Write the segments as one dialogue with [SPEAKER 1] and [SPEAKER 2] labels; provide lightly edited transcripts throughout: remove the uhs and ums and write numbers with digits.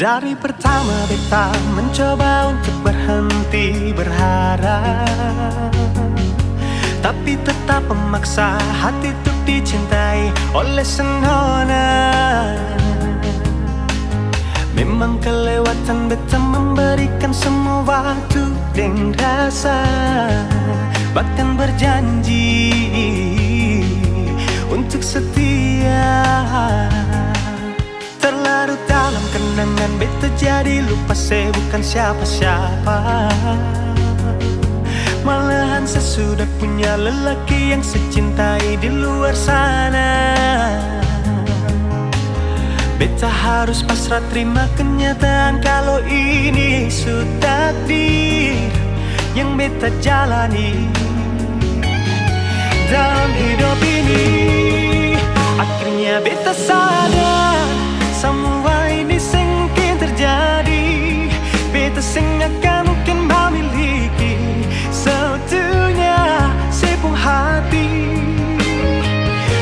[SPEAKER 1] Dari pertama beta mencoba untuk berhenti berharap, tapi tetap memaksa hati untuk dicintai oleh senona. Memang kelewatan beta memberikan semua waktu dan rasa, bahkan berjanji untuk setia. Terlarut dalam kenangan beta jadi lupa saya bukan siapa-siapa. Malahan saya sudah punya lelaki yang saya cintai di luar sana. Beta harus pasrah terima kenyataan kalau ini sudah takdir yang beta jalani dalam hidup ini. Akhirnya beta sadar semua ini sengkin terjadi. Beta akan mungkin memiliki seutuhnya sepenuh hati.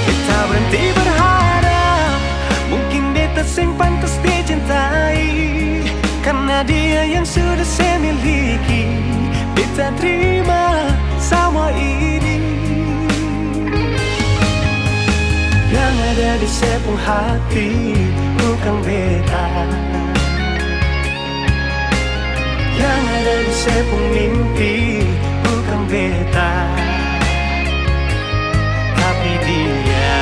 [SPEAKER 1] Beta berhenti berharap mungkin beta sing pantas dicintai, karena dia yang sudah saya miliki. Beta terima semua ini. Yang ada di sepenuh hati bukan beta, yang ada di sepenuh mimpi bukan beta, tapi dia.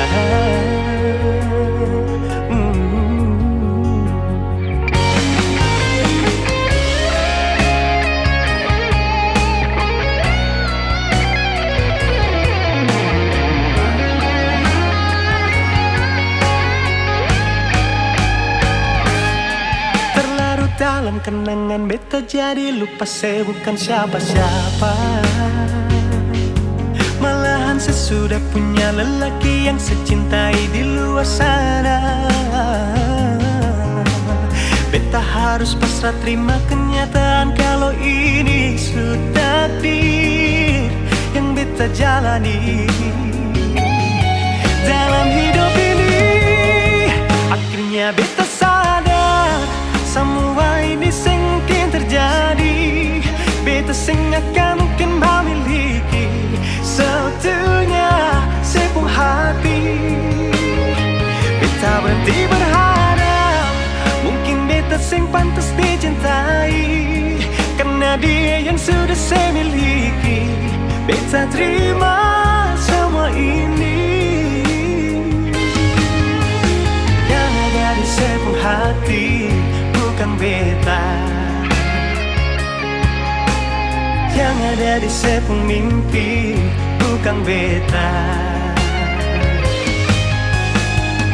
[SPEAKER 1] Dalam kenangan beta jadi lupa saya bukan siapa-siapa. Malahan saya sudah punya lelaki yang saya cintai di luar sana. Beta harus pasrah terima kenyataan kalau ini sudah takdir yang beta jalani dalam hidup ini. Akhirnya beta sadar semua ini sengkin terjadi. Beta akan mungkin memiliki seutuhnya sepenuh hati. Beta berhenti berharap mungkin beta sing pantas dicintai, karena dia yang sudah saya miliki. Beta terima semua ini. Yang ada di sepenuh hati bukan beta, yang ada di sepenuh mimpi bukan beta,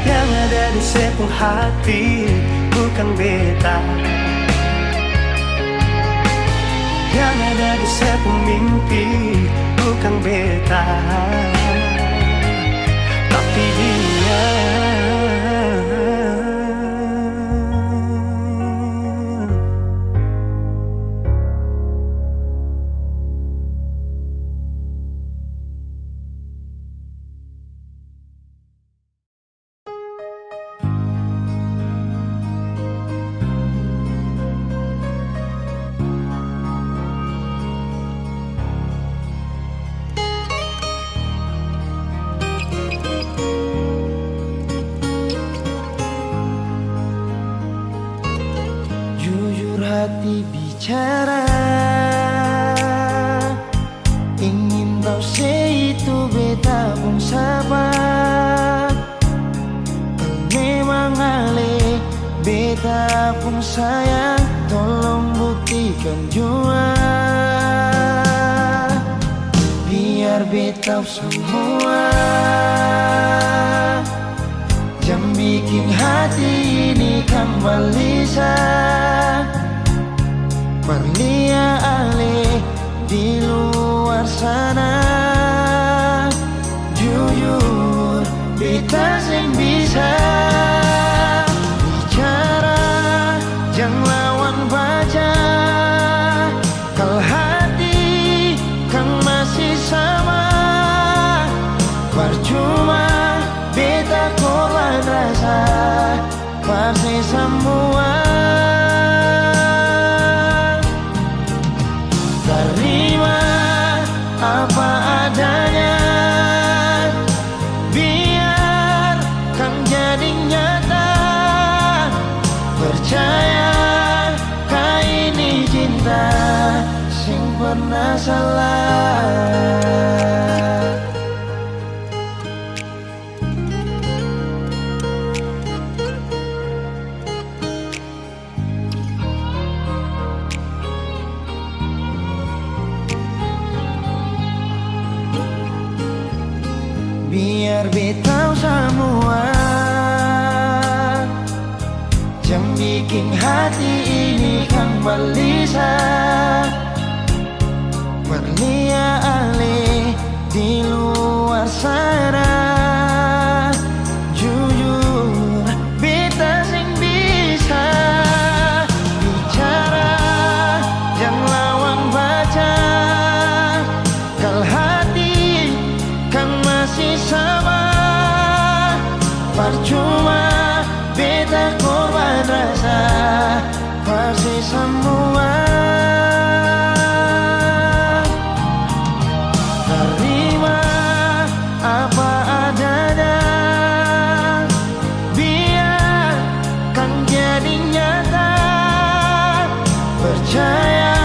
[SPEAKER 1] yang ada di sepenuh hati bukan beta, yang ada di sepenuh mimpi bukan beta, tapi dia.
[SPEAKER 2] Hati bicara, ingin tahu itu beta pun sabar. Memang ale beta pun sayang, tolong buktikan jua. Biar beta semua yang bikin hati ini kembali Perlia ale di luar sana. Jujur beta sing bisa bicara, jangan lawan baca. Kalau hati kan masih sama, percuma beta korban rasa pasti semua. biar beta semua yang bikin hati ini kan gelisah. Berlian di luar sana, jujur beta sing bisa bicara yang lawan baca. Kalau hati kan masih sama, percuma beta korban rasa pasti semua. Terima apa adanya, biar kan jadi nyata. Percaya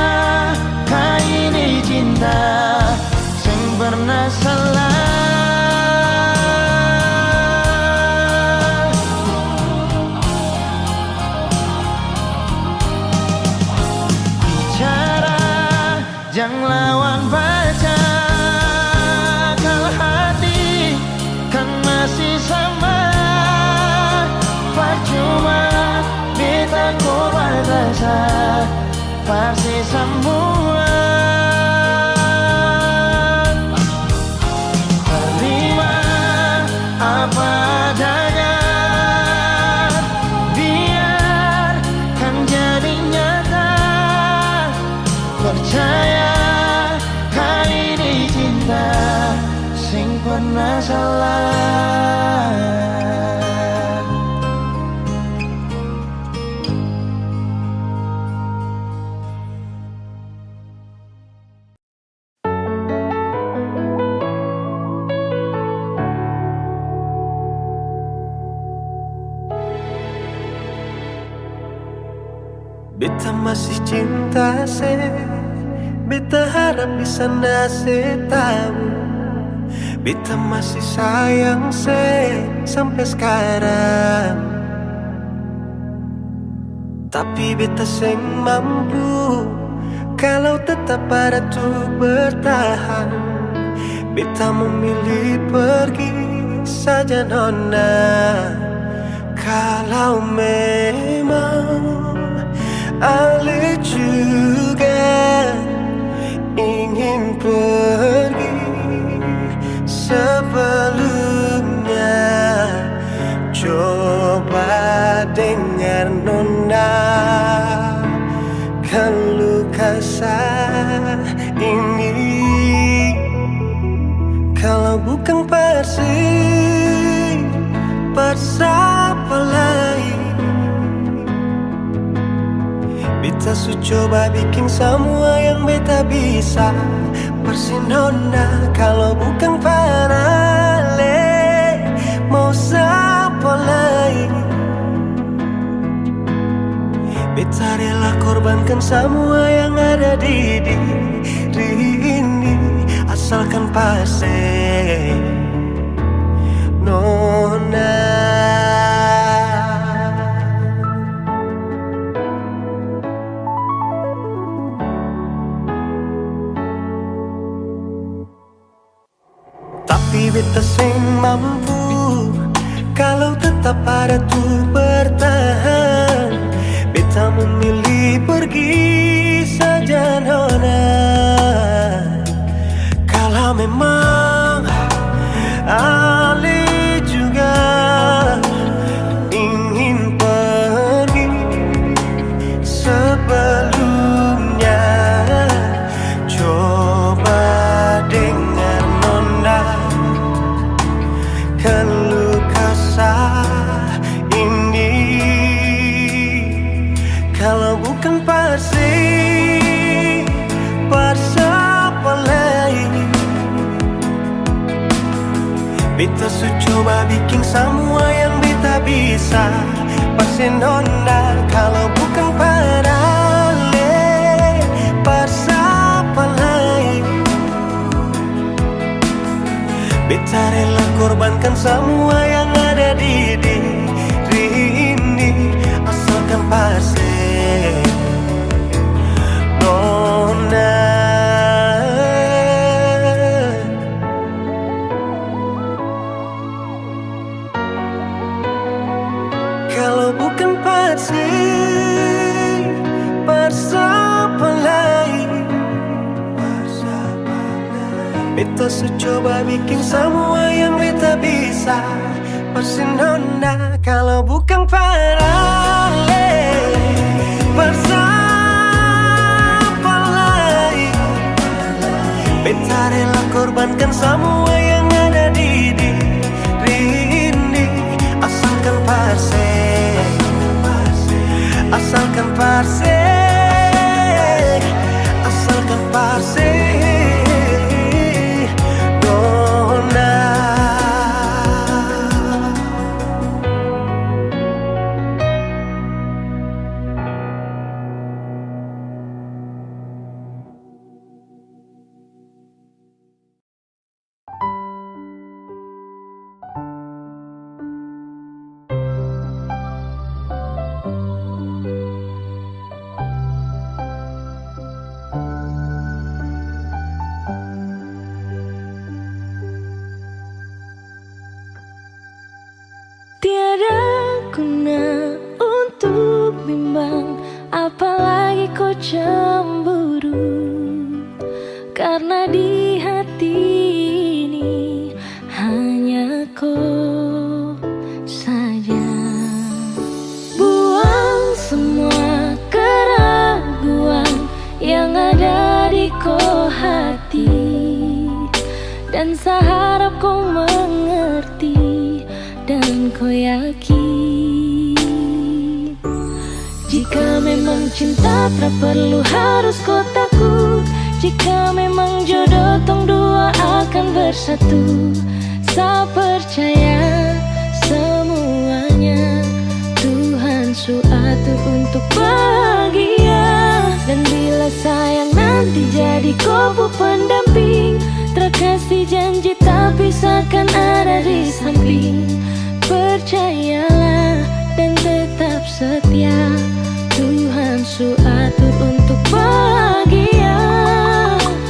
[SPEAKER 2] kau ini cinta sing pernah salah. Jangan lawan baca, kalau hati kan masih sama, percuma beta korban rasa pasti semua. Terima apa adanya, biar kan jadi nyata. Percaya kali ini cinta sing pernah salah.
[SPEAKER 1] Beta masih cinta se, beta harap bisa nase tahu. Beta masih sayang se sampai sekarang. Tapi beta seng mampu kalau tetap ada tuh bertahan. Beta memilih pergi saja nona. Kalau memang Ale juga ingin pergi sebelumnya, coba dengar nona, keluh kesah ini. Kalau bukan siapa lain? Beta su coba bikin semua yang beta bisa. Persinona kalau bukan Panale, mau siapa lain? Beta rela korbankan semua yang ada di diri ini, asalkan pasti nona. Tapi beta seng mampu kalau tetap ada tuh bertahan. Beta memilih pergi saja nona. Kalau memang Ale juga ingin pergi sebelumnya, coba dengar nona, keluh kesah ini. Kalau bukan siapa lain? Beta su coba bikin semua yang beta bisa. Pasti nona kalau bukan Panale, siapa lain? Beta rela korbankan semua yang ada di diri ini, asalkan pasti nona. Beta su coba bikin semua yang beta bisa. Persinona kalau bukan parale bersama lain. Beta rela korbankan semua yang ada di diri ini. Asalkan parse, asalkan parse, asalkan parse.
[SPEAKER 3] Tiada guna untuk bimbang, apalagi kau cemburu. Karena di hati ini hanya kau saja. Buang semua keraguan yang ada di kau hati, dan saya harap kau mengerti dan kau yakin. Jika memang cinta tak perlu harus kau takut. Jika memang jodoh tong dua akan bersatu. Saya percaya semuanya Tuhan su atur untuk bahagia. Dan bila sayang nanti jadi kau pendamping, terkasih janji tapi seakan ada di samping. Percayalah dan tetap setia, Tuhan su atur untuk bahagia.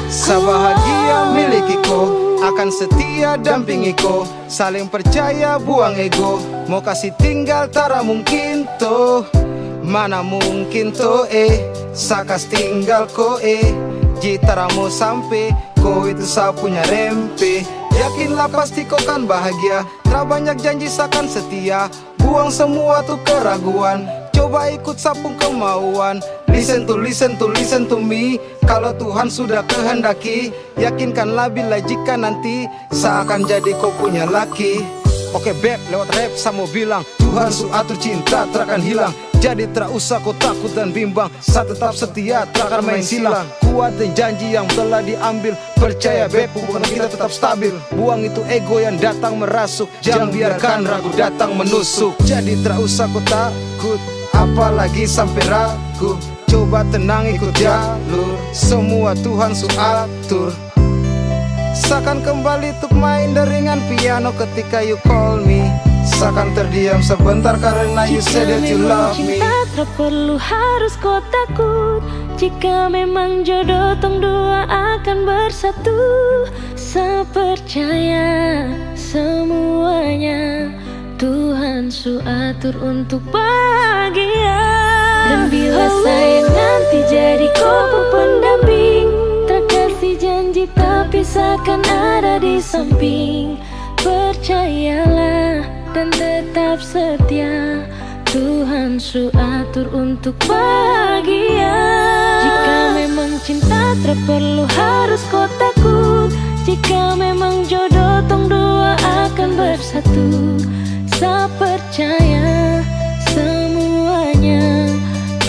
[SPEAKER 4] Sebahagia miliki ko, akan setia dampingi ko. Saling percaya buang ego, mau kasih tinggal tara mungkin toh. Mana mungkin toh sakas tinggal ko jitara mau sampai, ko itu saya punya rempe. Yakinlah pasti kau kan bahagia, tak banyak janji sakan setia. Buang semua tuh keraguan, coba ikut sapung kemauan. Listen to me. Kalau Tuhan sudah kehendaki, yakinkanlah bila jika nanti saya akan jadi kau punya laki. Oke beb, lewat rap saya mau bilang, Tuhan su atur cinta takkan hilang. Jadi tak usah kau takut dan bimbang, saya tetap setia takkan main silang. Kuat dan janji yang telah diambil, percaya beb hubungan kita tetap stabil. Buang itu ego yang datang merasuk, jangan biarkan ragu datang menusuk. Jadi tak usah kau takut, apalagi sampai ragu. Coba tenang ikut jalur, semua Tuhan su atur. Seakan kembali untuk main deringan piano ketika you call me. Seakan terdiam sebentar karena you said that you love me.
[SPEAKER 3] Jika memang cinta tak perlu harus kau takut. Jika memang jodoh tong dua akan bersatu. Saya percaya semuanya Tuhan su atur untuk bahagia. Dan bila sayang nanti jadi kau pendamping, terkasih janji tapi seakan ada di samping. Percayalah dan tetap setia, Tuhan su atur untuk bahagia. Jika memang cinta tak perlu harus kau takut. Jika memang jodoh tong dua akan bersatu. Saya percaya semuanya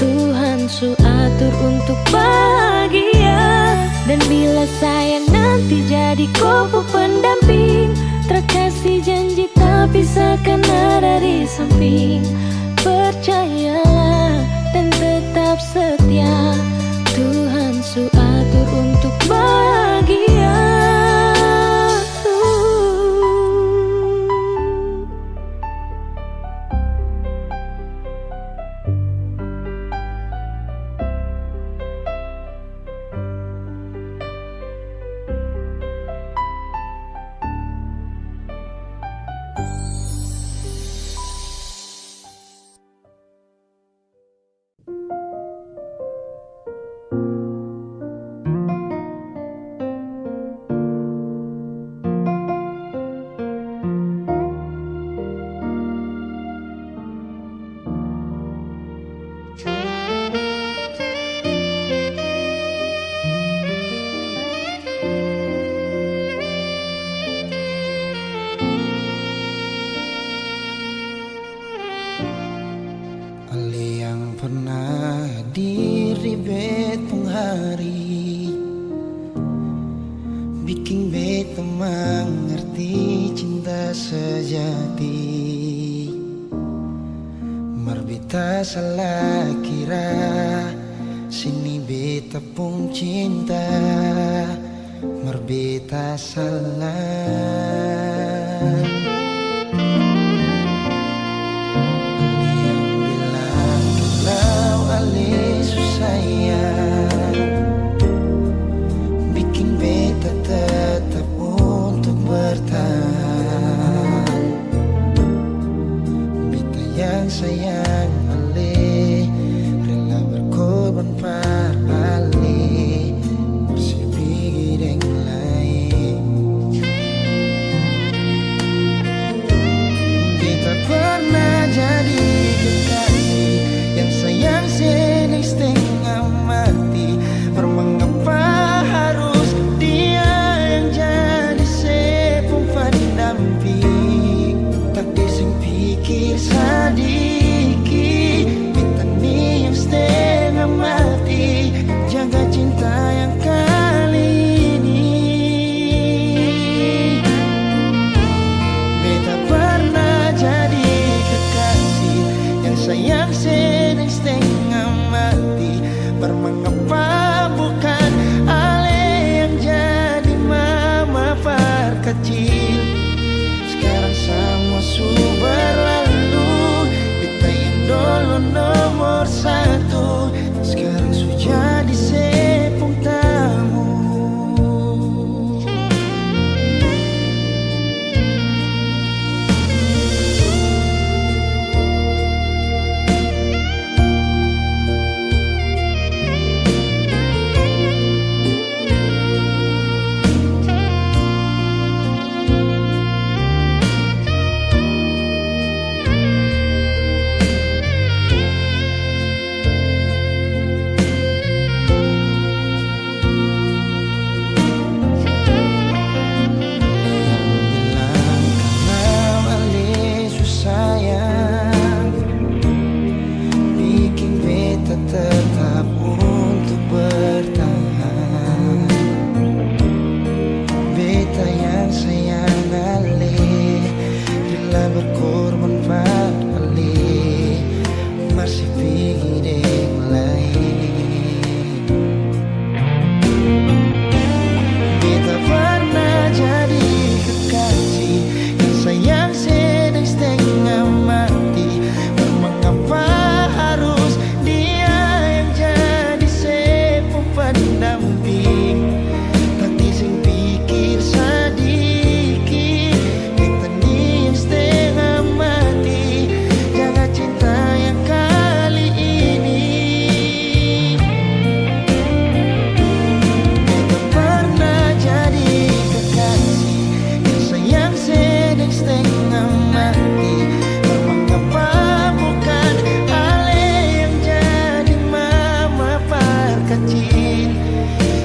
[SPEAKER 3] Tuhan su atur untuk bahagia. Dan bila sayang nanti jadi kau pendamping, terkasih janji tapi seakan ada di samping. Percayalah dan tetap setia, Tuhan su atur untuk bahagia.
[SPEAKER 2] terjadi. Marbita salah kira, sini beta pun cinta. Marbita salah. Yang bilang kalau ale susah bikin beta tetap untuk bertahan. Beta yang sayang ale rela berkorban par ale masih pikir yang lain. Beta pernah jadi kekasih yang sayang seneng setengah mati. Mengapa harus dia yang jadi sepung pendamping? Tak dising pikir sadiki, beta ni yang setengah mati. Jaga cinta yang kali ini. Beta pernah jadi kekasih yang sayang seneng setengah mati. Bermengapa bukan ale yang jadi mama par kecil. Sekarang semua sudah berlalu, beta yang dulu nomor satu sekarang sudah jadi sepung tamu. Tetap untuk bertahan. Beta yang sayang ale rela berkorban pada ale masih pikir yang lain. Beta pernah jadi kekasih yang sayang sedang setengah mati. Mengapa harus pendamping? Tak dising pikir sadiki, beta ni yang setengah mati. Jaga cinta yang kali ini. Beta pernah jadi kekasih yang sayang sedang setengah mati. Mengapa bukan ale yang jadi mama par kecil.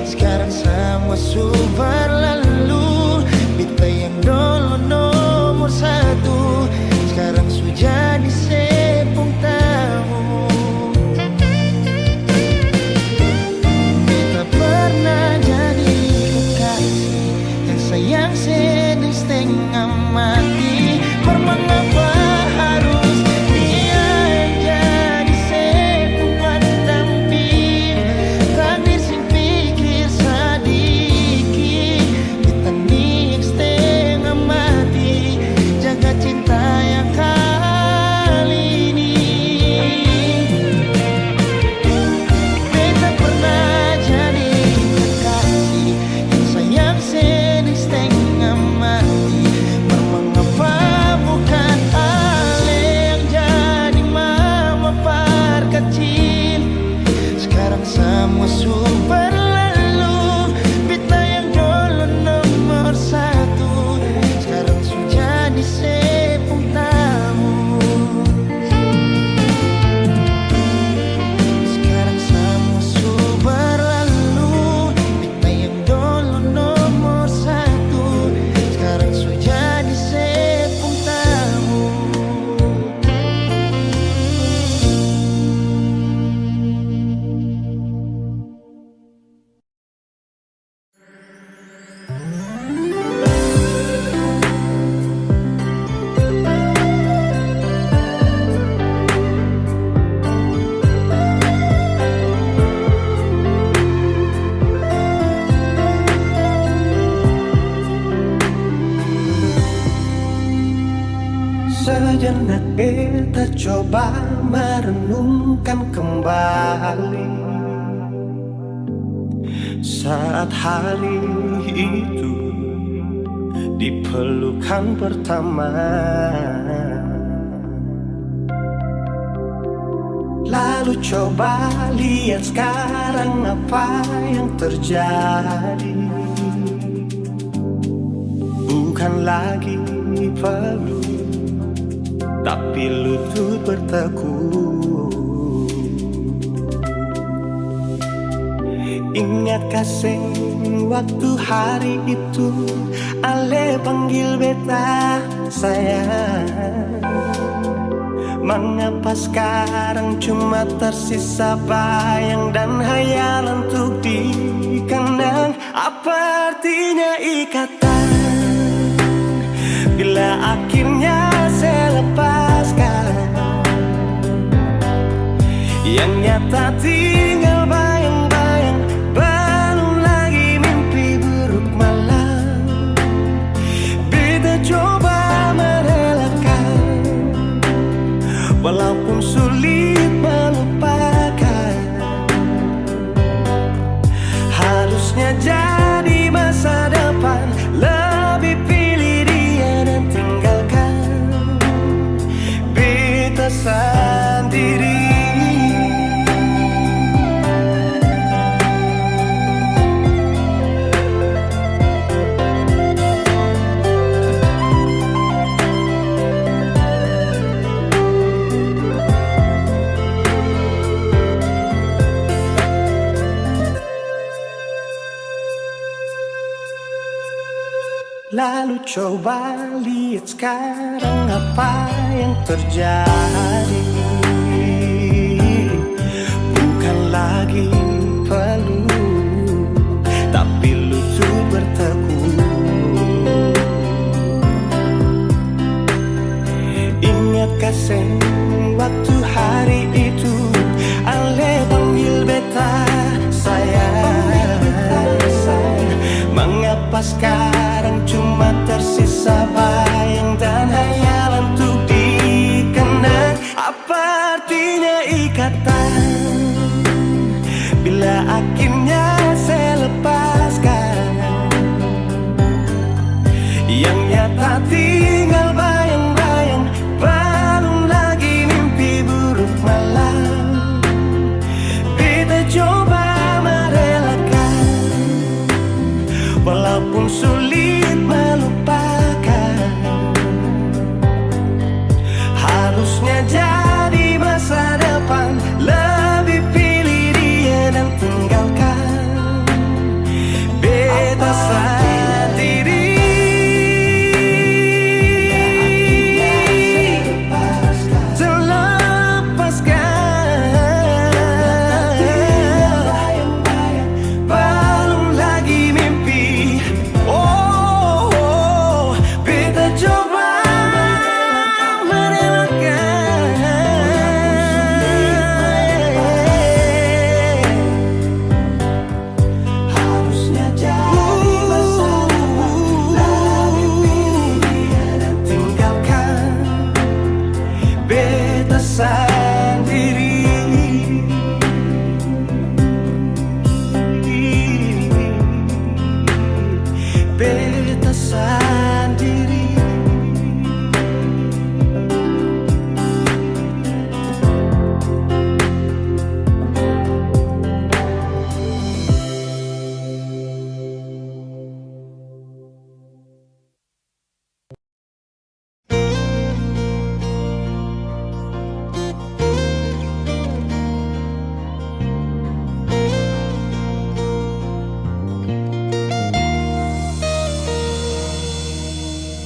[SPEAKER 2] Sekarang semua sudah berlalu, beta yang dulu nomor satu sekarang sudah jadi sepung tamu. Beta pernah jadi kekasih yang sayang sedang setengah mati. Mengapa harus dia yang jadi sepung pendamping? Tak
[SPEAKER 1] Sejenak beta coba merenungkan kembali saat hari itu di pelukan pertama. Lalu coba lihat sekarang apa yang terjadi. Bukan lagi peluk, tapi lutut bertekuk. Ingat kasih waktu hari itu Ale panggil beta sayang. Mengapa sekarang cuma tersisa bayang dan hayalan untuk dikenang? Apa artinya ikatan bila akhirnya saya lepaskan? Yang nyata tinggal bayang-bayang, belum lagi mimpi buruk malam. Beta coba merelakan, walaupun sulit melupakan. Harusnya jadi masa depan, lebih pilih dia dan tinggalkan beta sendiri. Lalu coba lihat sekarang apa yang terjadi. Bukan lagi peluk, tapi lutut bertekuk. Ingat kasih waktu hari itu Ale panggil beta sayang. Mengapa sekarang cuma tersisa bayang dan hayalan untuk dikenang? Apa artinya ikatan bila akhirnya saya lepaskan? Yang nyata tinggal bayang-bayang, belum lagi mimpi buruk malam. Beta coba merelakan, walaupun sulit melupakan. Harusnya jadi masa depan, lebih pilih dia dan tinggalkan beta sendiri.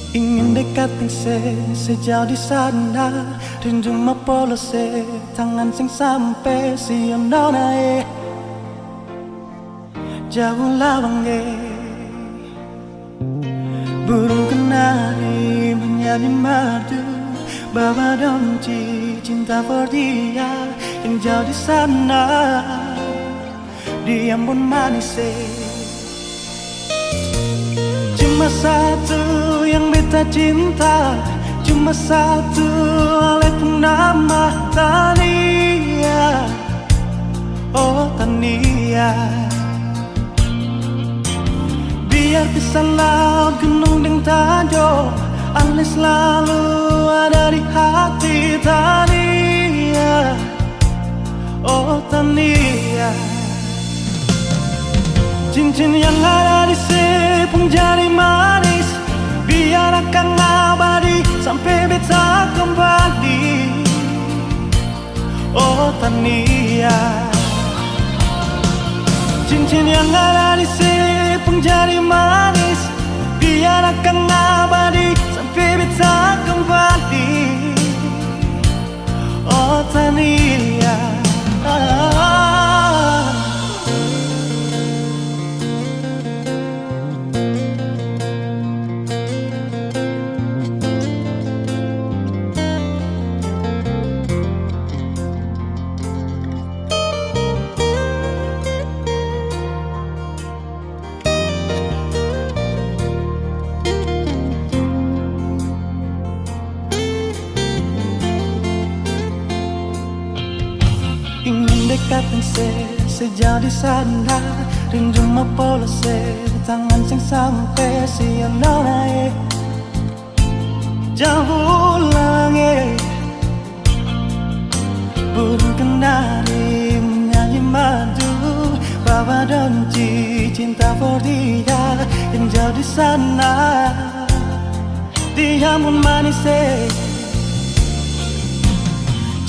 [SPEAKER 1] Ingin dekatin sejauh di sana, rindu mapolo tangan sing sampai siang nonae. Jauh lawangge, burung kenari menyanyi merdu, bawa donci cinta for dia yang jauh di sana, di Ambon manis. Cuma satu yang beta cinta, cuma Cuma satu oleh nama Tania. Oh Tania, biar bisa laut gunung dan tanjung, Ale selalu ada di hati Tania. Oh Tania, cincin yang ada di sepung jari manis, biar akan abadi sampai beta kembali. Oh Tania, cincin yang ada di sepung jari manis, biar akan abadi sampai beta kembali. Oh Tania, dekatkan sejauh di sana, rindu mapolose tangan sing sampai siang naik jauh langit. Burung kenari menyanyi madu, bawa donci cinta for dia yang jauh di sana. Dia pun manis,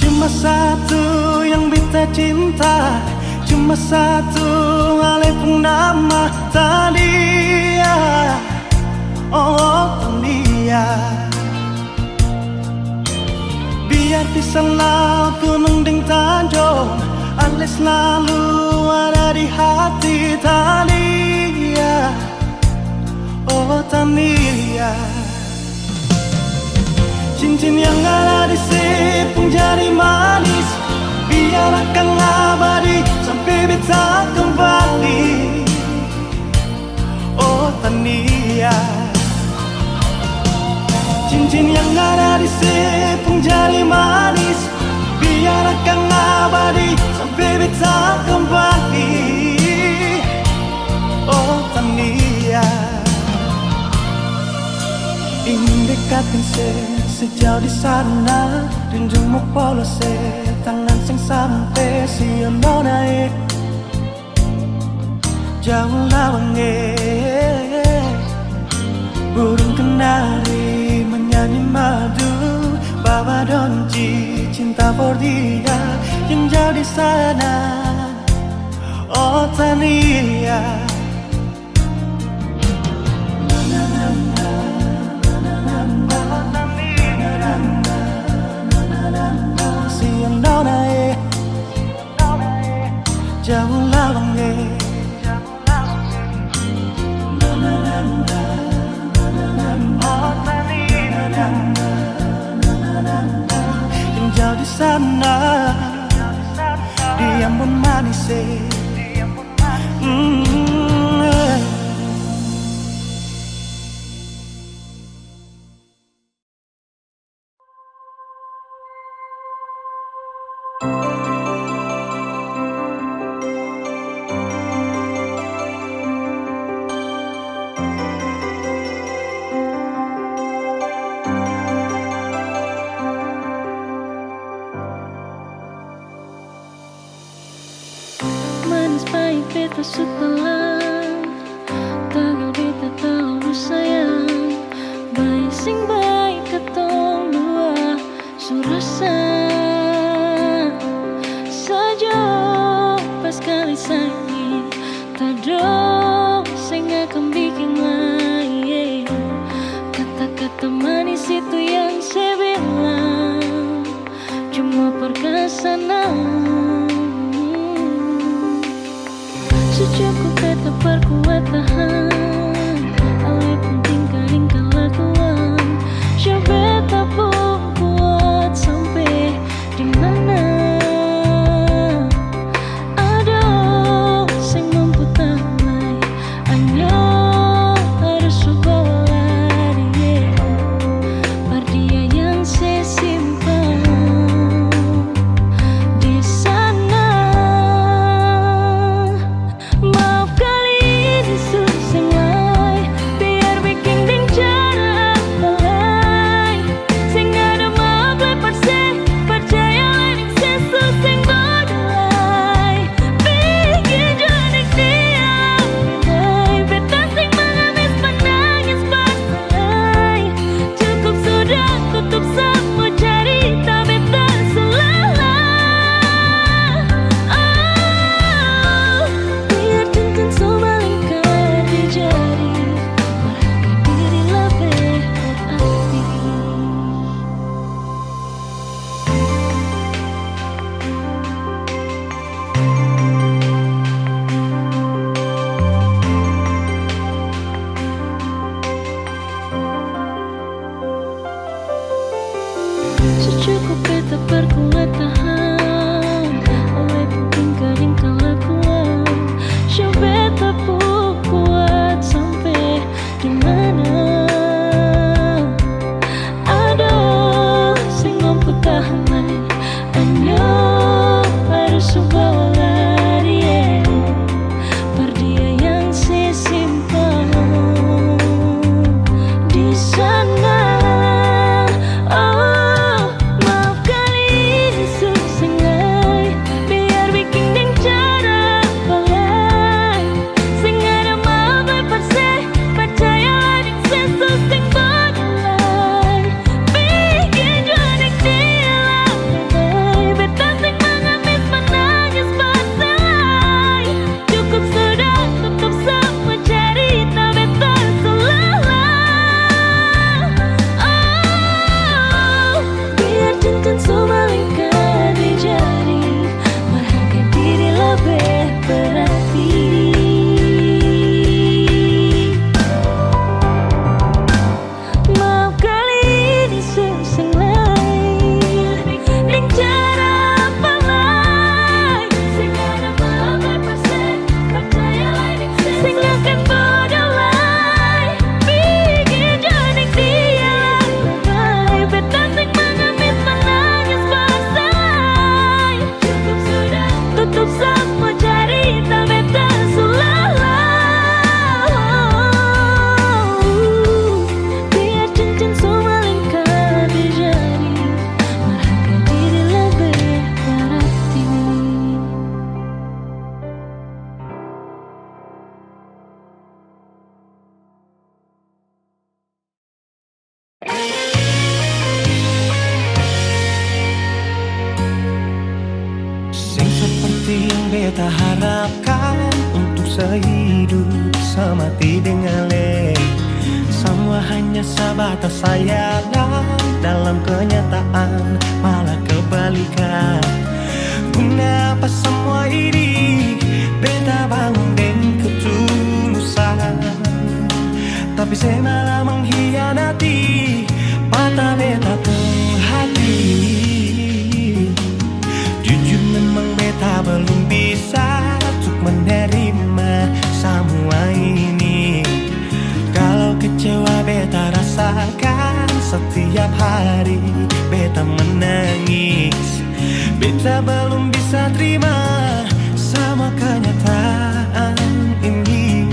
[SPEAKER 1] cuma satu yang beta cinta, cuma satu ale pun nama Tania. Oh Tania, biar bisa laut gunung dan tanjung, ale selalu ada di hati Tania. Oh Tania, cincin yang ada di sepung jari manis, biar akan abadi sampai beta kembali. Oh Tania, cincin yang ada di sepung jari manis, biar akan abadi sampai beta kembali. Oh Tania, ingin dekatkan sejauh di sana, rindu mau polose tangan sing sampai siang naik jauh lawange. Burung kenari menyanyi madu, bawa donci cinta for dia yang jauh di sana. Oh Tania, siang naik jauh lawange. Yang jauh di sana, dia pun manis.
[SPEAKER 3] Manis pahit beta sutelan, tagal beta tahu sayang. Baik sing baik ketong dua surasa saja pas kali sakit, tado sing akan bikin lain. Kata-kata manis itu yang saya bilang cuma perkesanan. Secukup beta perkuat tahan, ale penting kain kelakuan. Coba beta pun kuat sampai di mana. Aduh, sing mampu tamai, hanya harus sekolah dia. Pardia
[SPEAKER 1] sehidup semati dengan le. Semua hanya sebatas hayalan, dalam kenyataan malah kebalikan. Kenapa semua ini beta bangun dengan ketulusan, tapi saya malah mengkhianati mata beta pun hati. Jujur memang beta belum bisa untuk menerima semua ini. Kalau kecewa beta rasakan setiap hari beta menangis. Beta belum bisa terima sama kenyataan ini.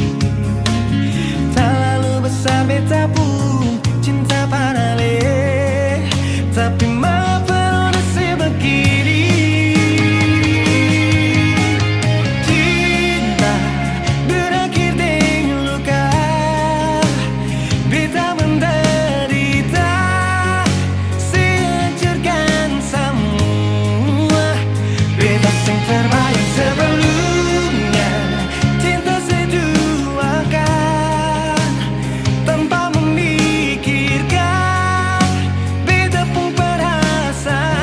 [SPEAKER 1] Terlalu besar beta pun cinta pada le, tapi mengapa nasib begini. Cinta berakhir dengan luka, beta menderita, sehancurkan semua. Beta sing terbayang sebelumnya, cinta seduakan tanpa memikirkan beta pun perasaan.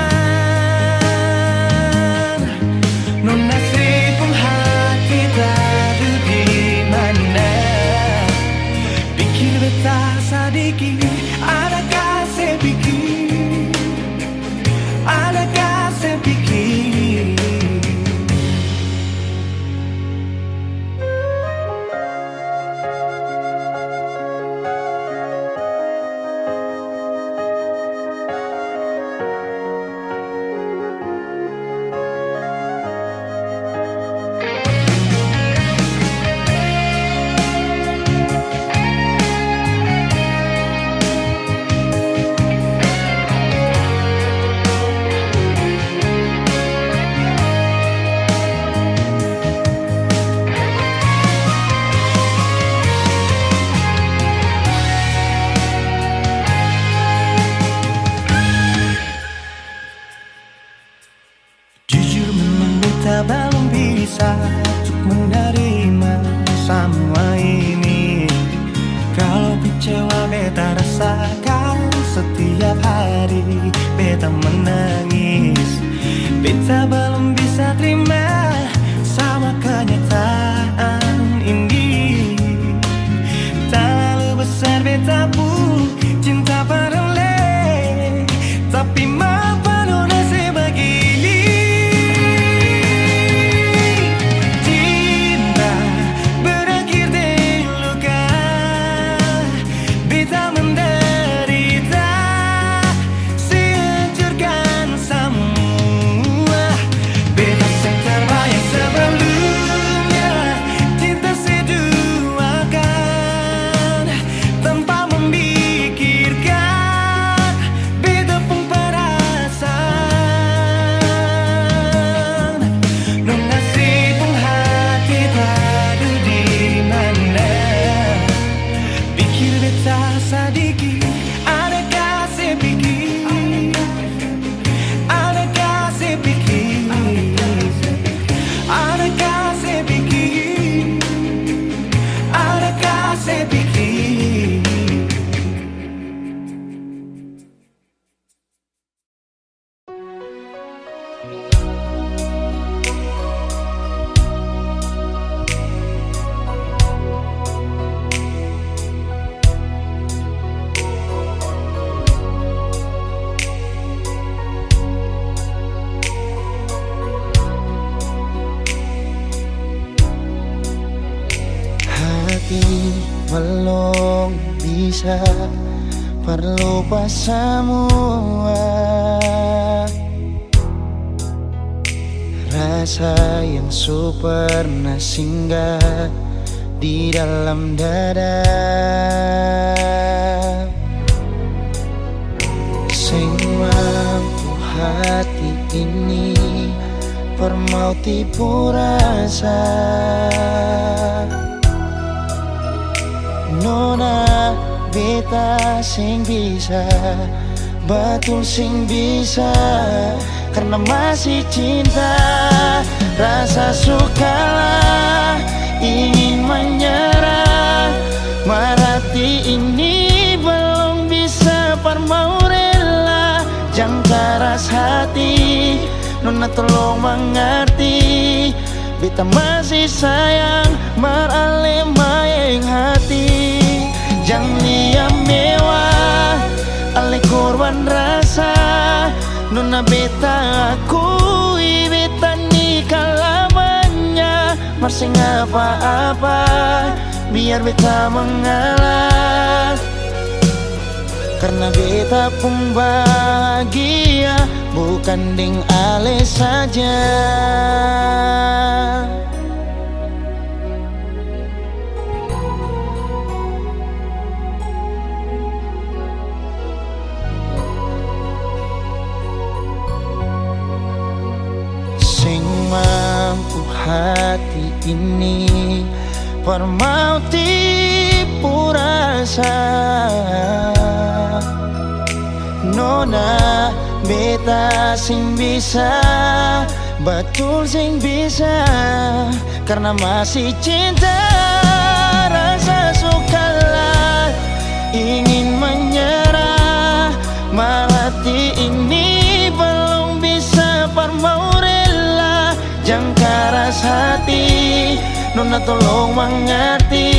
[SPEAKER 1] Non nasib pun hati tadu di mana, pikir beta sedikit, adakah saya pikir, adakah saya pikir. Jujur memang beta belum bisa untuk menerima semua ini. Kalau kecewa beta rasakan setiap hari beta menangis. Beta belum bisa terima sama kenyataan ini. Terlalu besar beta pun cinta pada le, tapi mengapa nasib begini. Cinta berakhir dengan luka, beta menderita, sehancurkan semua. Beta sing terbayang sebelumnya, cinta seduakan tanpa memikirkan beta pun perasaan. Non nasib pun hati tadu di mana, pikir beta sedikit, adakah saya pikir, adakah saya pikir, adakah saya pikir, adakah saya pikir.
[SPEAKER 2] Hati belum bisa berlupa semua rasa yang pernah singgah di dalam dada. Sing mampu hati ini permau tipu rasa. Nona beta sing bisa, betul sing bisa, karena masih cinta. Rasa sukalah ingin karas hati, nona tolong mengerti. Beta masih sayang marale maeng hati. Jangan liam mewah ale korban rasa, nona beta akui beta nikah lamanya. Masih apa-apa biar beta mengalah, karena beta pun bahagia bukan deng ale saja. Sing mampu hati ini permau tipu rasa, nona beta sing bisa, betul sing bisa, karena masih cinta. Rasa sukalah ingin menyerah, marati ini belum bisa permau rela. Jangan keras hati, nona tolong mengerti.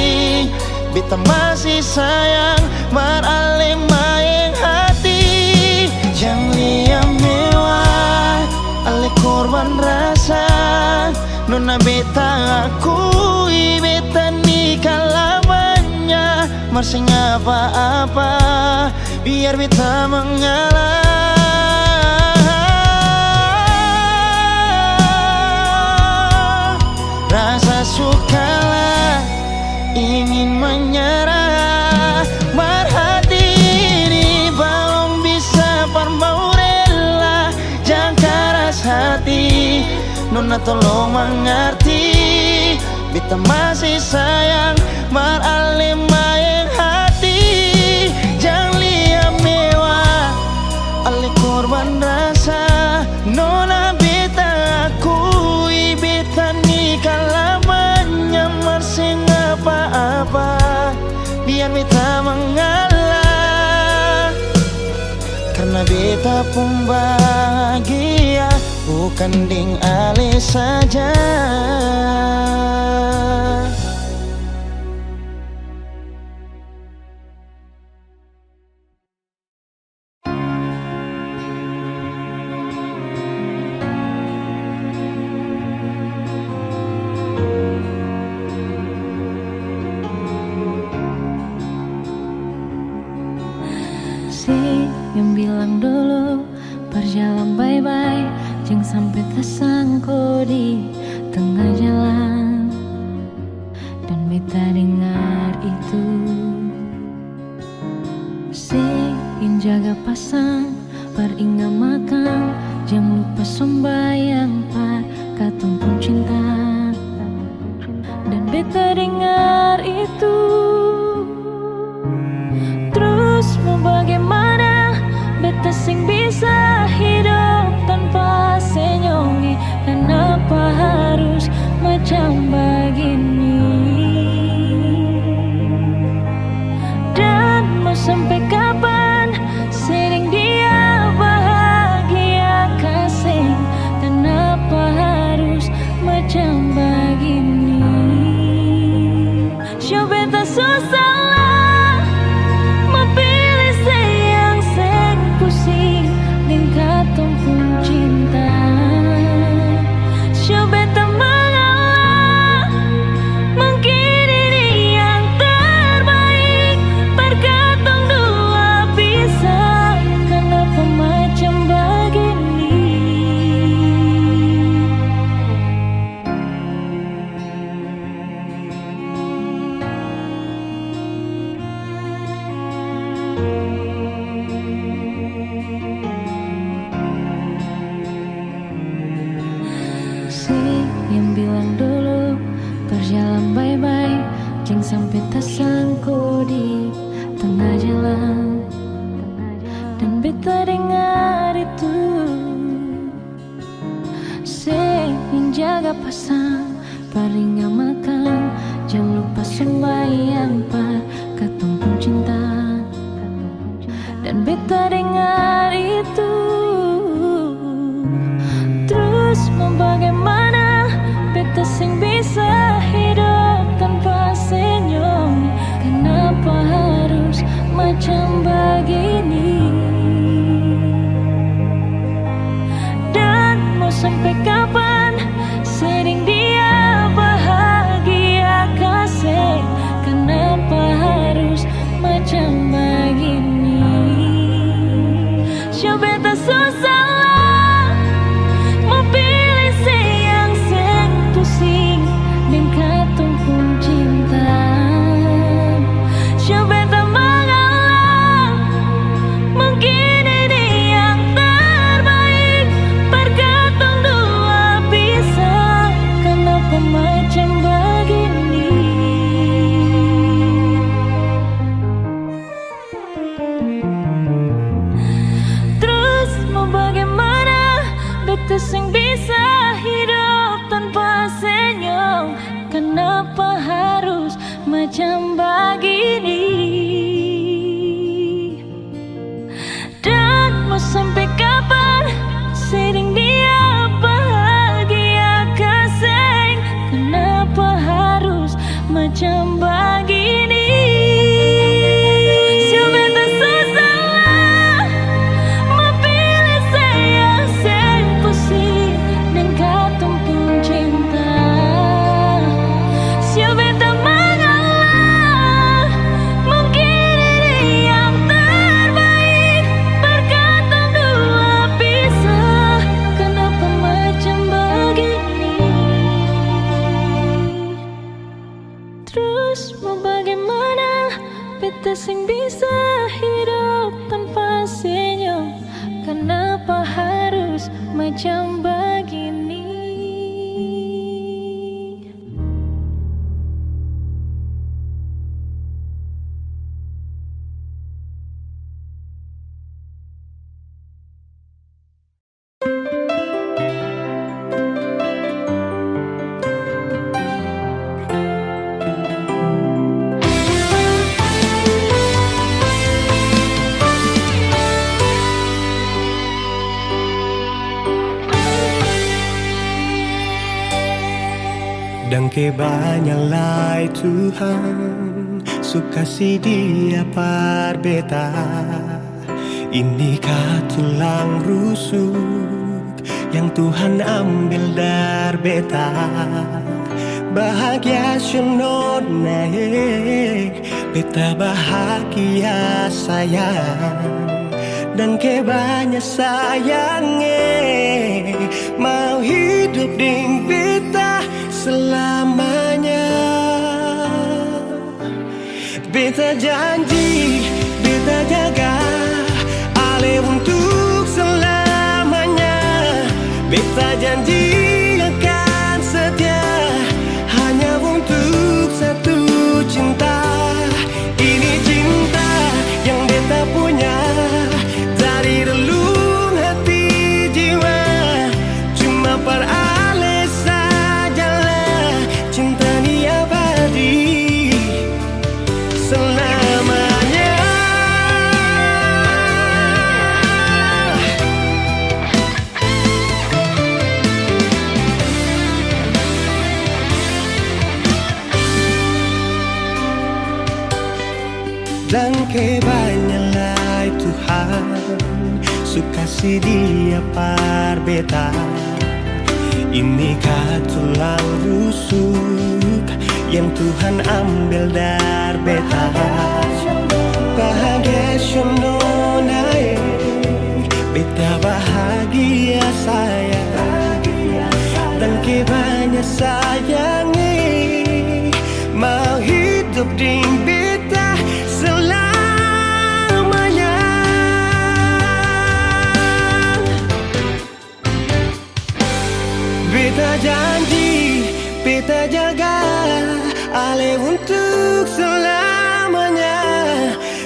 [SPEAKER 2] Beta masih sayang marale maeng hati. Jangan liam mewah ale korban rasa, nona beta akui beta nikah lamanya. Masih apa-apa biar beta mengalah, rasa sukalah ingin menyerah, marhati ini belum bisa permau rela. Jangan keras hati, nona tolong mengerti. Beta masih sayang marale maeng hati. Jangan liam mewah ale korban rasa, nona beta akui beta nikah lamanya. Masih apa-apa biar beta mengalah, karena beta pun bahagia bukan deng ale saja.
[SPEAKER 3] Si yang bilang dulu berjalan bye-bye, jangan sampai tersangkut di tengah jalan. Dan beta dengar itu, si yang jaga pasang peringat makan, jangan lupa sembahyang par katong pun cinta. Dan beta dengar itu, terus mau bagaimana beta sing bisa hidup tanpa senyongi. Kenapa harus macam begini? Dan mau sampai kapan sering dia bahagia kasih? Kenapa harus macam begini? Show beta susah lah memilih sayang seng pusing dengan katong pun cinta. Show beta mengalah, mungkin ini yang terbaik. Perkatong dua bisa, kenapa macam begini? Si yang bilang dulu berjalan bye-bye, jangan sampai tersangkut di tengah jalan. Dan beta dengar itu, si yang jaga pasang peringat makan, jangan lupa sembahyang par katong pun cinta. Dan beta dengar itu, kenapa harus macam begini? Dan mau sampai kapan sering dia bahagia kasih? Kenapa harus macam begini? Siapa tak susah memilih saya sepusi dan katong pun cinta. Siapa tak mengalah mungkin ini yang terbaik. Berkatong dua pisah, kenapa macam begini? Terus mau bagaimana? Beta sing bisa hidup tanpa senyum. Kenapa harus macam begini?
[SPEAKER 1] Dan kebanyalah Tuhan suka si dia par beta. Ini tulang rusuk yang Tuhan ambil dari beta. Bahagia siono naik, beta bahagia sayang. Dan kebanyak sayangnya mau hidup ding beta selamanya. Beta janji, beta jaga ale untuk selamanya. Beta janji akan setia hanya untuk satu cinta. Ini cinta yang beta punya dari relung hati jiwa. Cuma per ale sajalah cinta ni abadi selamanya. Dan kebanyalah Tuhan suka si dia par beta. Ini tulang rusuk yang Tuhan ambil dari beta. Bahagia siono naik, beta bahagia sayang. Dan kebanyak sayangnya mau hidup di beta selamanya. Beta janji, beta jaga ale untuk selamanya.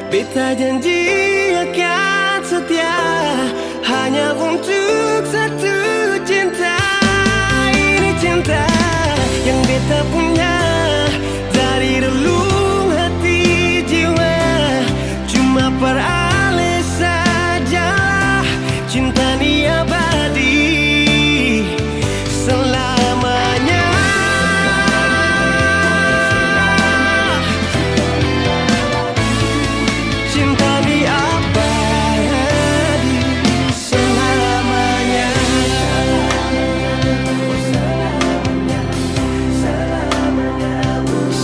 [SPEAKER 1] Beta janji akan setia hanya untuk satu cinta. Ini cinta yang beta punya dari relung hati jiwa. Cuma per ale sajalah cinta ni abadi selamanya. Cinta ni abadi selamanya.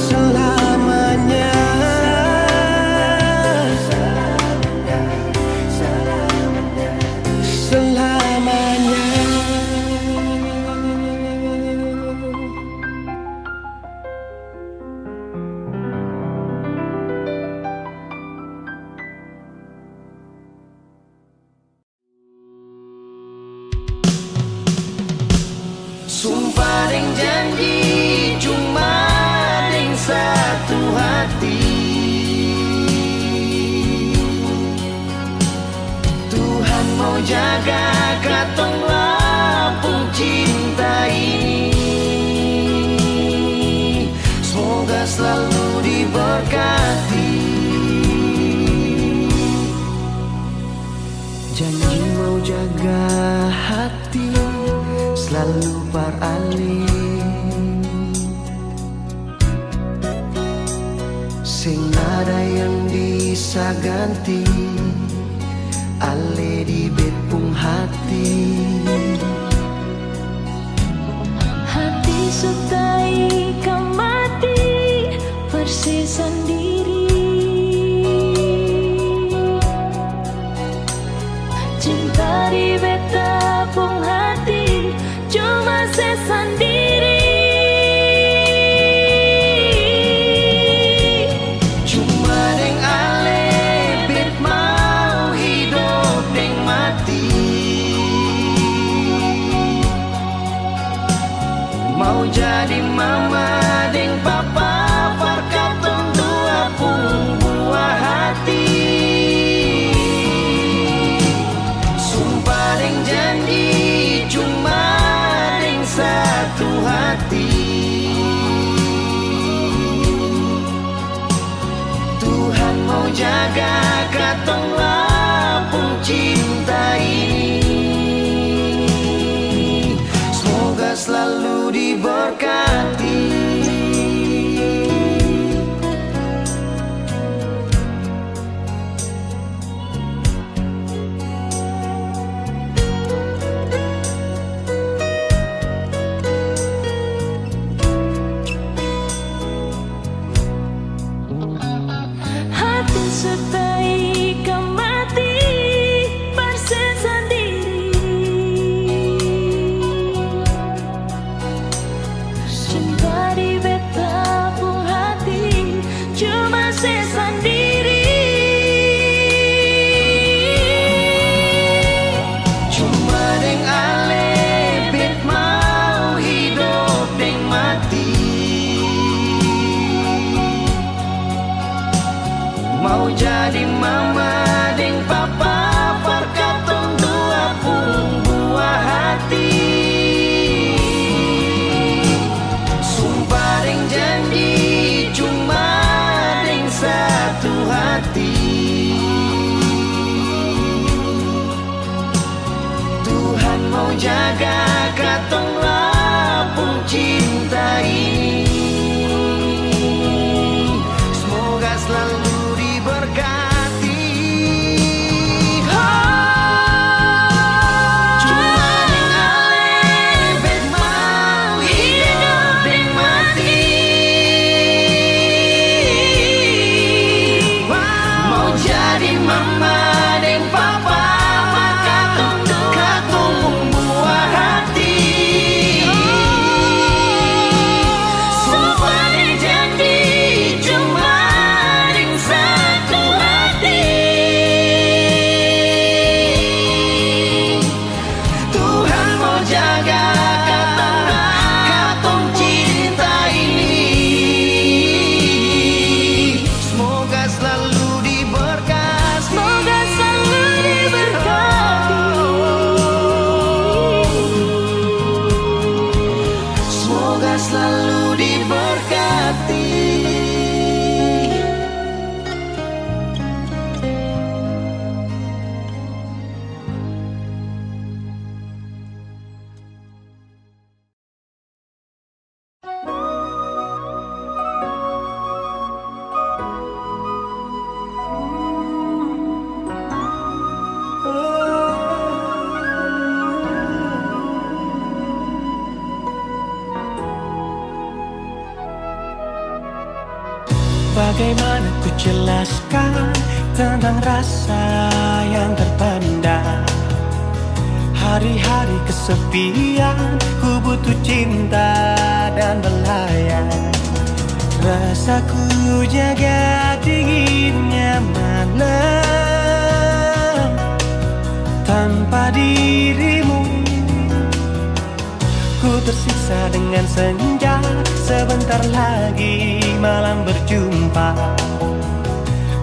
[SPEAKER 1] Selamanya. Selamanya.
[SPEAKER 2] Sumpah dan janji cuma dengan satu hati. Tuhan mau jaga katong lapung cinta ini.
[SPEAKER 1] diberkati. Janji mau jaga hati, selalu beralih, sing ada yang bisa ganti ale di bepung hati.
[SPEAKER 3] Hati sukai kamati persis sendiri, cinta di betapung hati cuma sesendiri.
[SPEAKER 1] Cuma deng ale bet mau hidup deng mati, mau jadi mama deng papa perkatong tua pun buah hati. Sumpah deng janji cuma deng satu hati. Tuhan mau jaga katong lapung cinta ini, semoga selalu diberkati.
[SPEAKER 3] Hati setai kamati persis sendiri, cinta di betapung hati cuma sesendiri.
[SPEAKER 1] Cuma deng ale bet mau hidup deng mati, mau jadi mama deng papa perkatong dua pun buah hati. Sumpah deng janji cuma deng satu hati. Tuhan mau jaga katong lapung cinta ini, semoga selalu diberkati. Cuma deng ale bet mau hidup deng mati, mau jadi mama deng papa katong buah hati. Sumpah deng janji cuma deng satu hati. Tuhan mau jaga katong cinta ini, semoga selalu diberkati.
[SPEAKER 3] Semoga selalu diberkati.
[SPEAKER 1] Semoga selalu diberkati. Bagaimana ku jelaskan tentang rasa yang terpendam? Hari-hari kesepian, ku butuh cinta dan belayan. Rasaku jaga dinginnya malam tanpa dirimu. Ku tersiksa dengan senja, sebentar lagi malam berjumpa.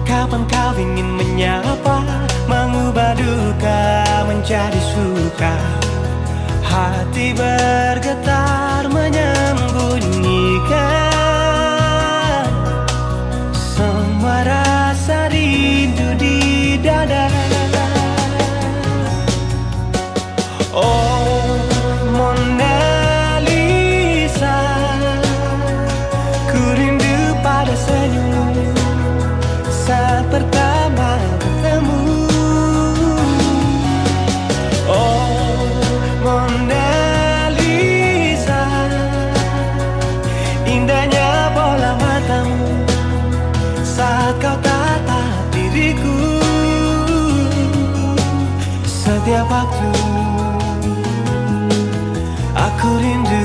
[SPEAKER 1] Kapan kau ingin menyapa, mengubah duka menjadi suka. Hati bergetar menyembunyikan Setiap waktu aku rindu.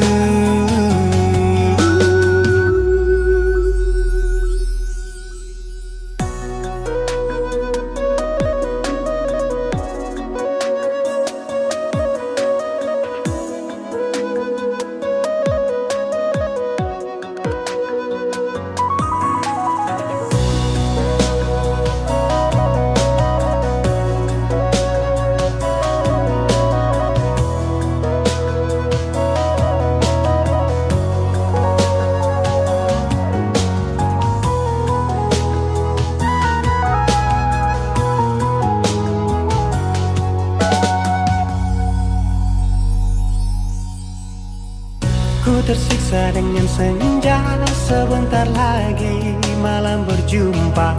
[SPEAKER 1] Ku tersiksa dengan senja, sebentar lagi malam berjumpa.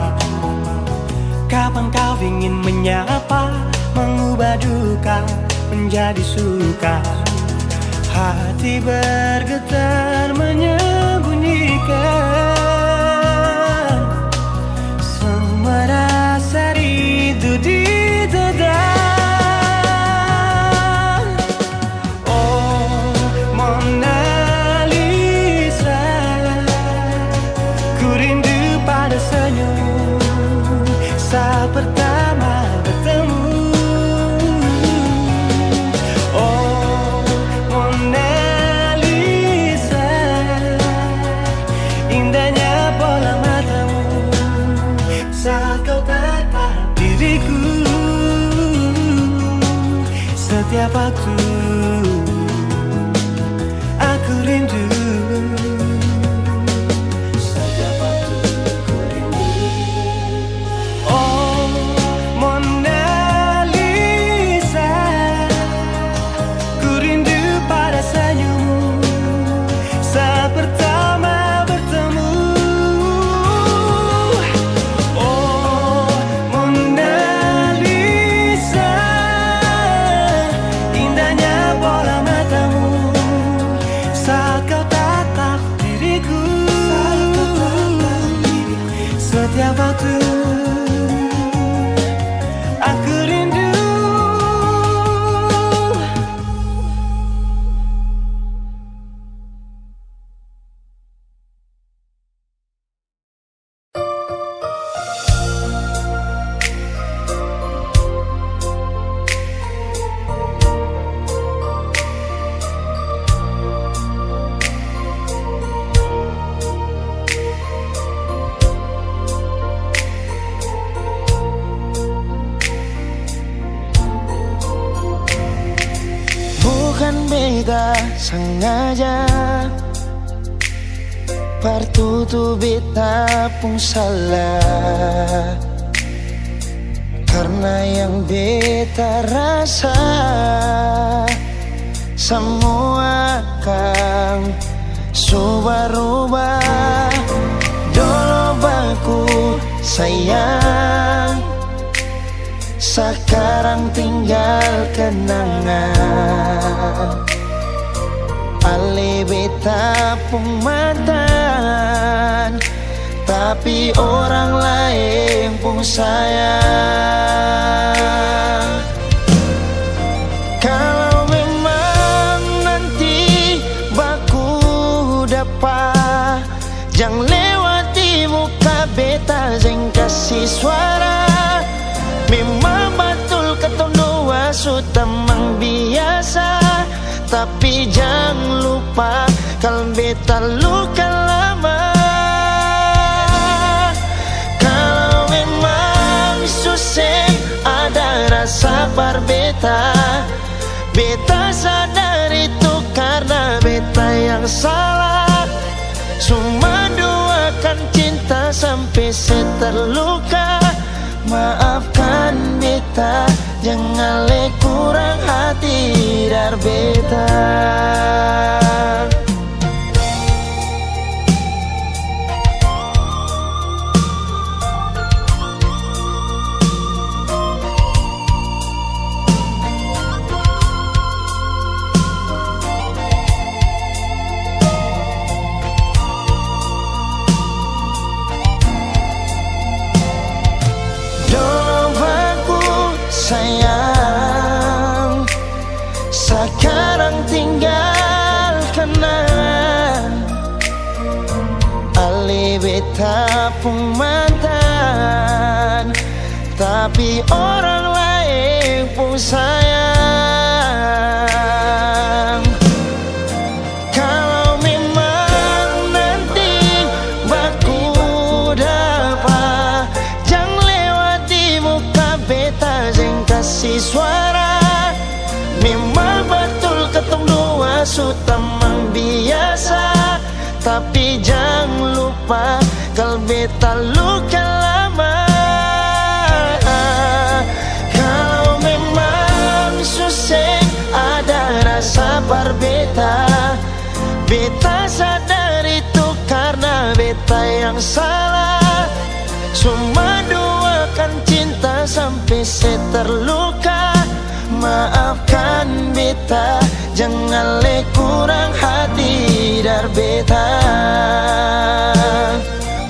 [SPEAKER 1] Kapan kau ingin menyapa, mengubah duka menjadi suka. Hati bergetar menyembunyikan semua rasa rindu di dada. Saat pertama bertemu, oh Mona Lisa, indahnya bola matamu saat kau tatap diriku. Setiap waktu aku rindu. Setiap waktu aku rindu.
[SPEAKER 2] Bukan beta sengaja, partutu beta pun salah. Karena yang beta rasa semua akan subah-rubah. Dulu baku sayang, sekarang tinggal kenangan. Ale beta pematan, tapi orang lain pun sayang. Kalau memang nanti baku dapat, jangan lewati muka beta, jangan kasih suara. Memang betul kata dua sudah memang biasa, tapi jangan lupa kalau beta luka lama. Kalau memang susah ada rasa berbeta, beta sadar itu karena beta yang salah. Cuma doakan cinta sampai terluka. Maafkan beta, jangan le kurang hati dar beta. Sayang, beta pun mantan, tapi orang lain pun sayang. Kalau memang nanti baku dapat, jangan lewati muka beta yang kasih suara. Memang betul ketong dua sutamang biasa, tapi jangan lupa kalau beta luka lama. Kalau memang susah ada rasa berbeda, beta sadar itu karena beta yang salah. Cuma duakan cinta sampai saya terluka. Maafkan beta, jangan le kurang hati dar beta.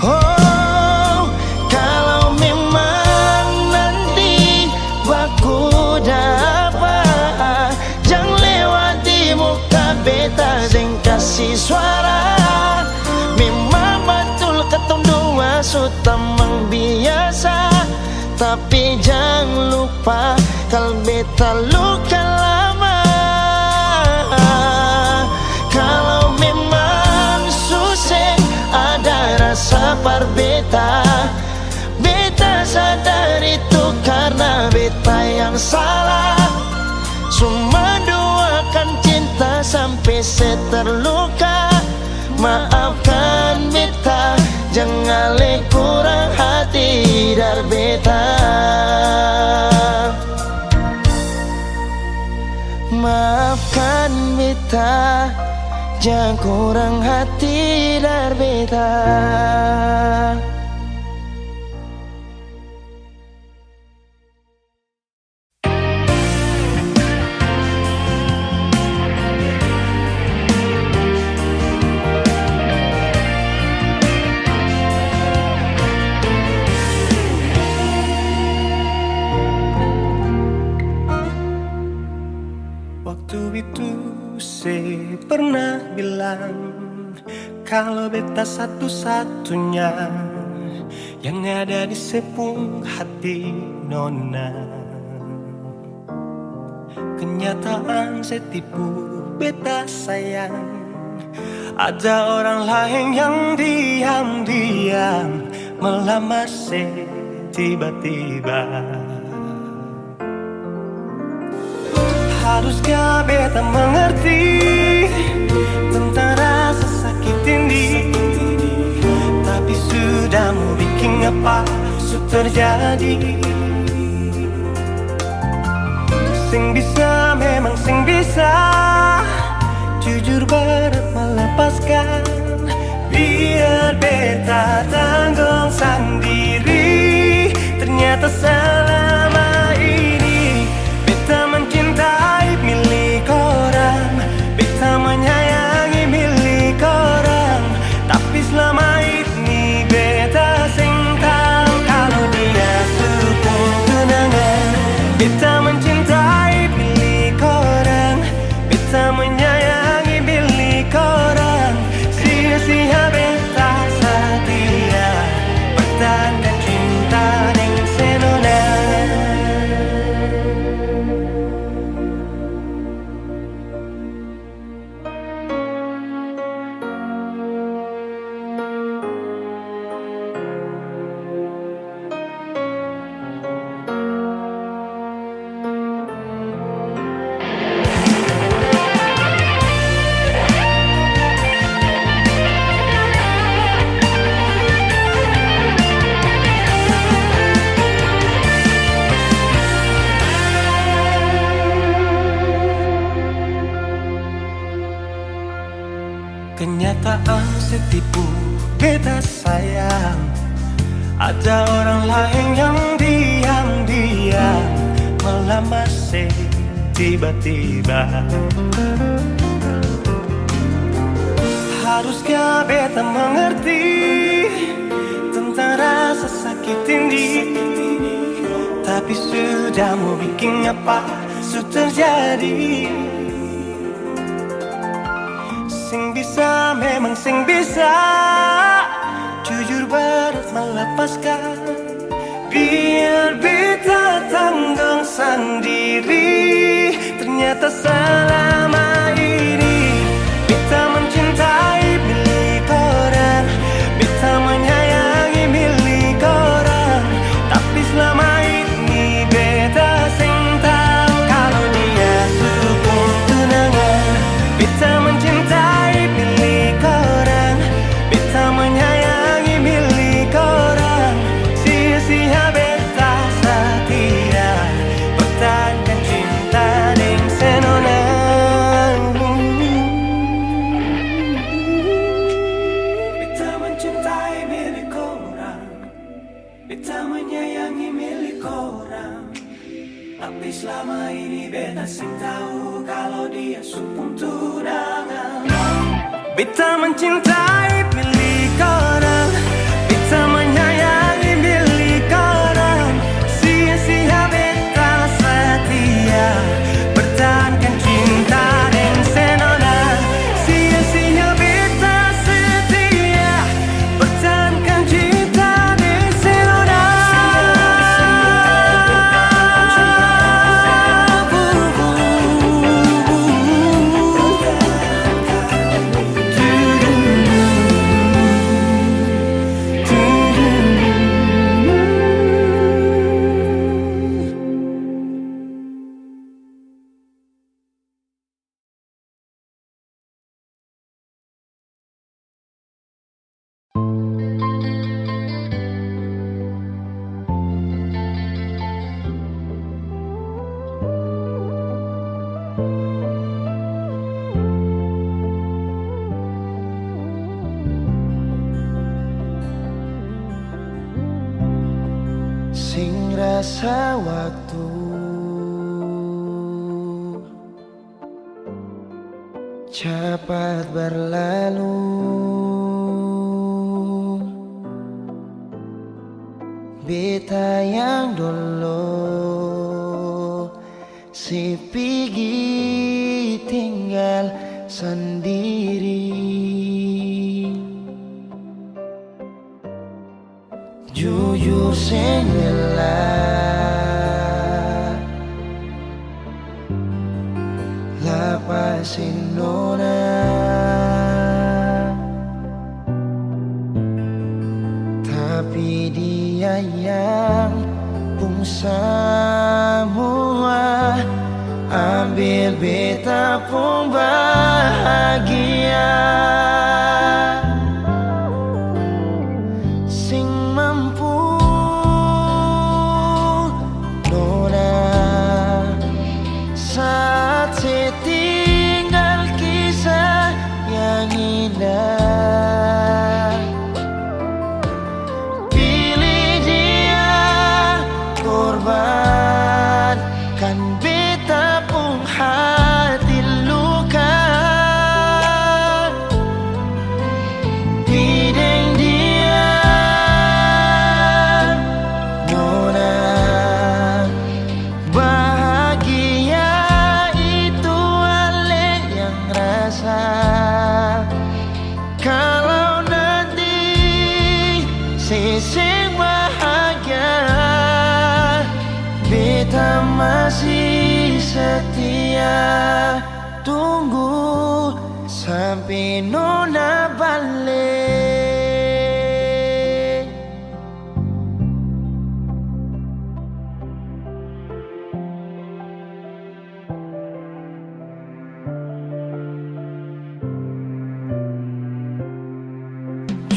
[SPEAKER 2] Oh, kalau memang nanti baku dapat, jangan lewati muka beta yang kasih suara. Memang betul ketong dua sutamang biasa, tapi jangan lupa kalau beta luka lama. Kalau memang susah ada rasa berbeda, beta sadar itu karena beta yang salah. Cuma duakan cinta sampai saya terluka. Maafkan beta, jangan le kurang hati dar beta. Maafkan beta, jangan kurang hati dar beta.
[SPEAKER 1] Waktu itu saya pernah bilang kalau beta satu-satunya yang ada di sepung hati nona. Kenyataan saya tipu beta sayang, ada orang lain yang diam-diam melamar saya tiba-tiba. Haruskah beta mengerti tentang rasa sakit ini, tapi sudah mau bikin apa sudah terjadi. Sing bisa memang sing bisa, jujur berat melepaskan. Biar beta tanggung sendiri, ternyata selama ini beta mencintai milik orang, beta menyayangi milik orang, tapi selama ini beta sing tahu kalau dia sepung tunangan. Beta mencintai milik orang, beta menyayangi milik orang, sia-sia beta setia bertanda cinta dengan senona. Kenyataan setipu beta sayang, ada orang lain yang diam-diam melamar saya tiba-tiba. Haruskah beta mengerti tentang rasa sakit ini, tapi sudah mau bikin apa sudah terjadi. Sing bisa memang sing bisa, jujur lepaskan. Biar beta tanggung sendiri. Ternyata selama ini beta mencintai milik orang, beta menyayangi milik orang. Tapi selama ini beta sing tahu kalau dia supung tunangan. Beta mencintai milik orang, beta menyayangi milik orang. Sia-sia beta setia pertahankan cinta deng senonang. Beta mencintai milik orang, beta menyayangi milik orang. Tapi selama ini beta sing tahu kalau dia supung tunangan. Beta mencintai milik orang, beta menyayangi milik orang. Sia-sia beta setia pertahankan cinta dan senona. Sia-sia beta setia pertahankan cinta dan senona.
[SPEAKER 2] Sing rasa waktu cepat berlalu, beta yang dulu si pigi tinggal sendiri. Jujur sing rela lapasin nona, tapi dia yang pun semua ambil beta pun bahagia. Sing mampu nona saat setinggal kisah yang indah. Pilih dia korban kan beta pun hati luka. Bideng dia nona bahagia itu ale yang rasa. Kalau nanti seseng bahagia beta masih setia tunggu sampai nona balik.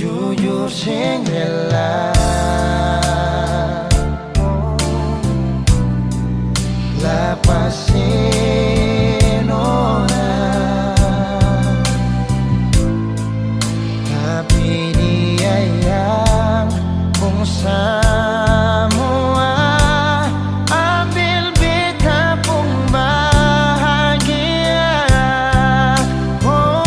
[SPEAKER 2] Jujur sing rela lapasin orang, tapi dia yang pun semua ambil beta pun bahagia. Oh,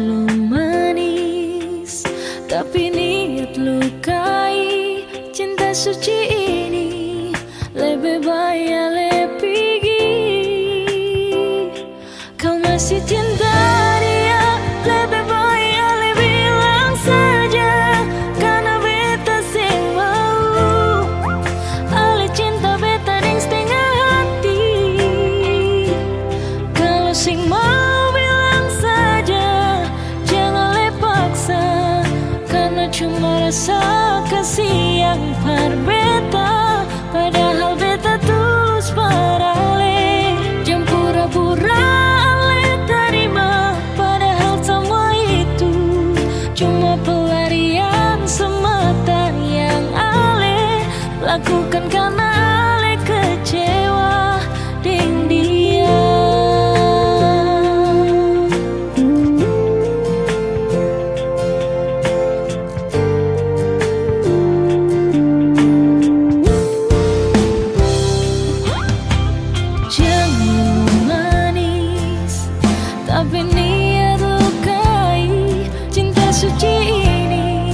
[SPEAKER 3] selalu manis, tapi niat lukai. Cinta suci ini lebih baik lebih pergi. Kau masih cinta dia, lebih baik lebih bilang saja, karena beta sing mau. Ale cinta beta deng setengah hati. Kalau sing mau bilang saja, jangan le paksa, karena cuma rasa kasih yang berbeda. Padahal beta tulus parale, jangan pura-pura ale terima. Padahal semua itu cuma pelarian semata yang ale lakukan karena ale kecewa dengan dia. Jangan manis, tapi niat lukai. Cinta suci ini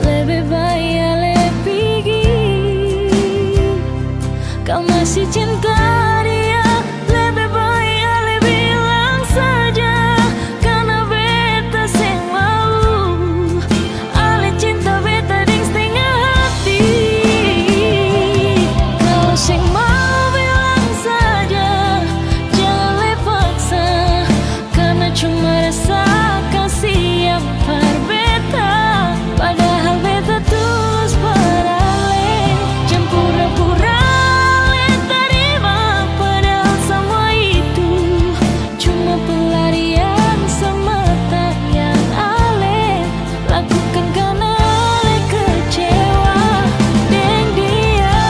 [SPEAKER 3] lebih baik lebih pergi. Kau masih cinta dia, lebih baik lebih bilang saja, karena beta sing mau. Ale cinta beta deng setengah hati. Kalau sing mau bilang saja, jangan le paksa, karena cuma rasa kasih yang berbeda. Padahal beta tulus parale, jangan pura-pura le terima. Padahal semua itu cuma pelarian semata yang ale lakukan karena ale kecewa dengan dia.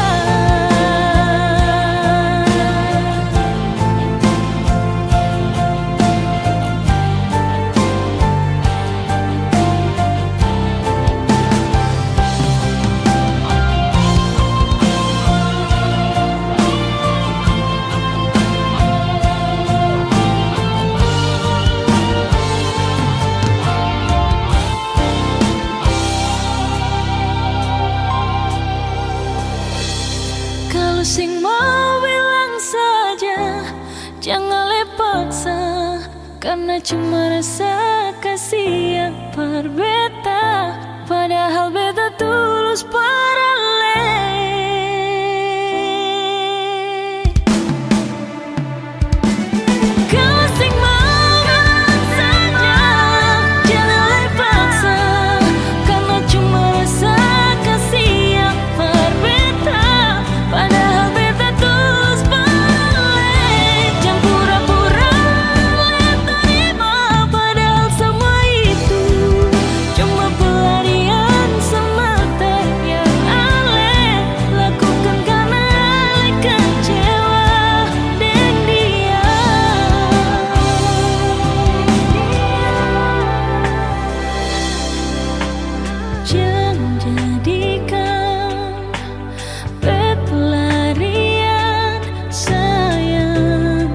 [SPEAKER 3] Kalau sing mau bilang saja, jangan le paksa, karena cuma rasa kasih yang berbeda. Padahal beta tulus parale. Kalau sing mau bilang saja, jangan le paksa, karena cuma rasa kasih yang berbeda. Padahal beta tulus parale, jangan pura-pura le terima. Padahal semua itu cuma pelarian semata yang ale lakukan karena ale kecewa dengan dia. Jangan jadikan pelarian sayang.